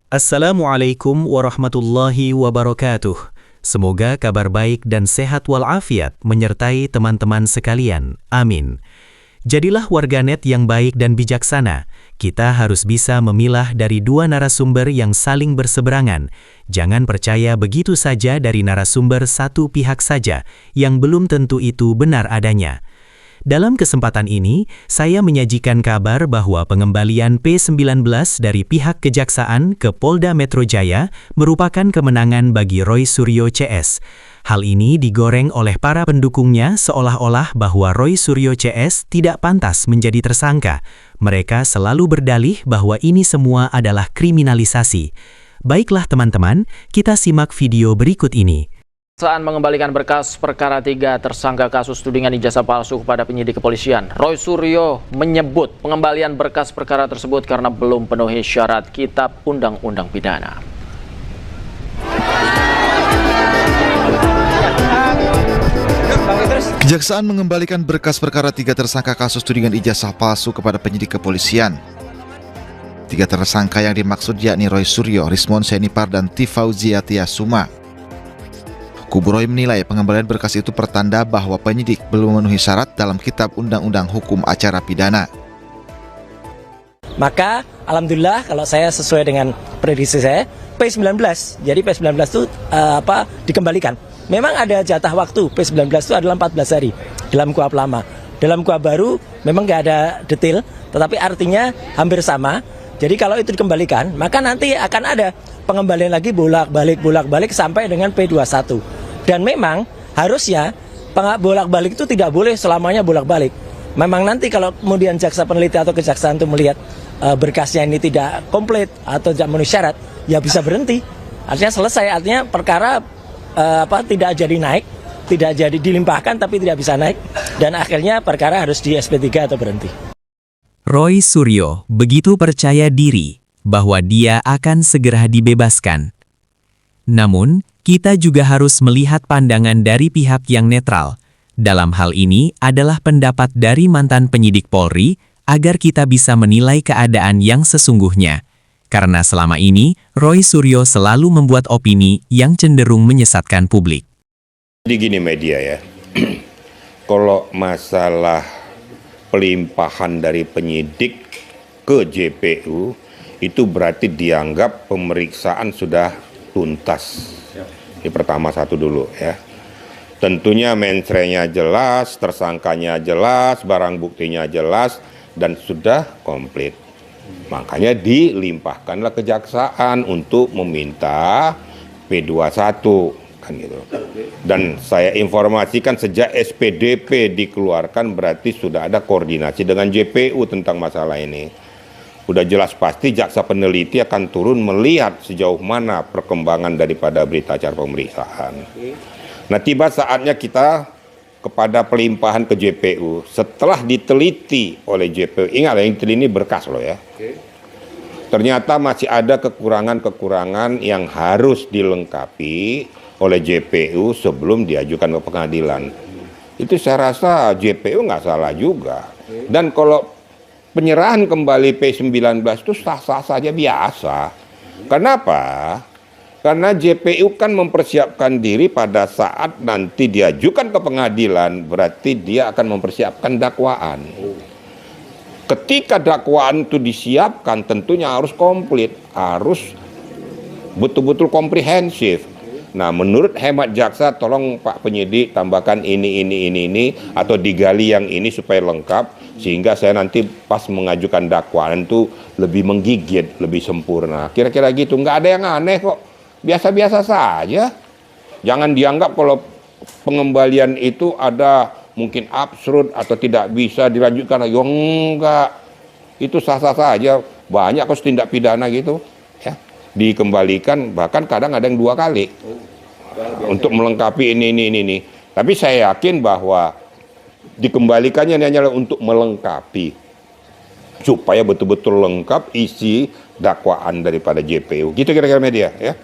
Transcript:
Assalamualaikum warahmatullahi wabarakatuh. Semoga kabar baik dan sehat walafiat menyertai teman-teman sekalian. Amin. Jadilah warganet yang baik dan bijaksana. Kita harus bisa memilah dari dua narasumber yang saling berseberangan. Jangan percaya begitu saja dari narasumber satu pihak saja, yang belum tentu itu benar adanya. Dalam kesempatan ini, saya menyajikan kabar bahwa pengembalian P19 dari pihak Kejaksaan ke Polda Metro Jaya merupakan kemenangan bagi Roy Suryo CS. Hal ini digoreng oleh para pendukungnya seolah-olah bahwa Roy Suryo CS tidak pantas menjadi tersangka. Mereka selalu berdalih bahwa ini semua adalah kriminalisasi. Baiklah teman-teman, kita simak video berikut ini. Saat mengembalikan berkas perkara 3 tersangka kasus tudingan ijazah palsu kepada penyidik kepolisian, Roy Suryo menyebut pengembalian berkas perkara tersebut karena belum penuhi syarat Kitab Undang-Undang Pidana. Kejaksaan mengembalikan berkas perkara 3 tersangka kasus tudingan ijazah palsu kepada penyidik kepolisian. 3 tersangka yang dimaksud yakni Roy Suryo, Rismon Senipar, dan Tifauzia Tiasuma. Kubu Roy menilai pengembalian berkas itu pertanda bahwa penyidik belum memenuhi syarat dalam Kitab Undang-Undang Hukum Acara Pidana. Maka, alhamdulillah kalau saya sesuai dengan prediksi saya, P19. Jadi P19 itu dikembalikan. Memang ada jatah waktu, P19 itu adalah 14 hari dalam KUHP lama. Dalam KUHP baru memang nggak ada detail, tetapi artinya hampir sama. Jadi kalau itu dikembalikan, maka nanti akan ada pengembalian lagi bolak-balik sampai dengan P21. Dan memang harusnya bolak-balik itu tidak boleh selamanya bolak-balik. Memang nanti kalau kemudian jaksa peneliti atau kejaksaan itu melihat berkasnya ini tidak komplit atau tidak memenuhi syarat, ya bisa berhenti. Artinya selesai, artinya perkara tidak jadi naik, tidak jadi dilimpahkan tapi tidak bisa naik, dan akhirnya perkara harus di SP3 atau berhenti. Roy Suryo begitu percaya diri bahwa dia akan segera dibebaskan. Namun, kita juga harus melihat pandangan dari pihak yang netral. Dalam hal ini adalah pendapat dari mantan penyidik Polri agar kita bisa menilai keadaan yang sesungguhnya. Karena selama ini, Roy Suryo selalu membuat opini yang cenderung menyesatkan publik. Jadi gini media ya, kalau masalah pelimpahan dari penyidik ke JPU, itu berarti dianggap pemeriksaan sudah tuntas. Ini pertama satu dulu ya. Tentunya mensrenya jelas, tersangkanya jelas, barang buktinya jelas, dan sudah komplit. Makanya dilimpahkanlah kejaksaan untuk meminta P21 kan gitu. Dan saya informasikan sejak SPDP dikeluarkan berarti sudah ada koordinasi dengan JPU tentang masalah ini. Udah jelas pasti jaksa peneliti akan turun melihat sejauh mana perkembangan daripada berita acara pemeriksaan. Nah, tiba saatnya kita kepada pelimpahan ke JPU. Setelah diteliti oleh JPU, ingat yang ini berkas loh ya. Ternyata masih ada kekurangan-kekurangan yang harus dilengkapi oleh JPU sebelum diajukan ke pengadilan. Itu saya rasa JPU nggak salah juga. Dan kalau penyerahan kembali P19 itu sah-sah saja biasa. Kenapa? Karena JPU kan mempersiapkan diri pada saat nanti diajukan ke pengadilan, berarti dia akan mempersiapkan dakwaan. Ketika dakwaan itu disiapkan tentunya harus komplit, harus betul-betul komprehensif. Nah, menurut hemat jaksa, tolong Pak penyidik tambahkan ini, atau digali yang ini supaya lengkap, sehingga saya nanti pas mengajukan dakwaan itu lebih menggigit, lebih sempurna. Kira-kira gitu, nggak ada yang aneh kok, biasa-biasa saja. Jangan dianggap kalau pengembalian itu ada mungkin absurd atau tidak bisa dilanjutkan lagi. Oh, enggak, itu sah-sah saja. Banyak kok tindak pidana gitu ya, dikembalikan, bahkan kadang ada yang 2 kali untuk melengkapi ini. Tapi saya yakin bahwa dikembalikannya hanyalah untuk melengkapi supaya betul-betul lengkap isi dakwaan daripada JPU. Gitu kira-kira media ya.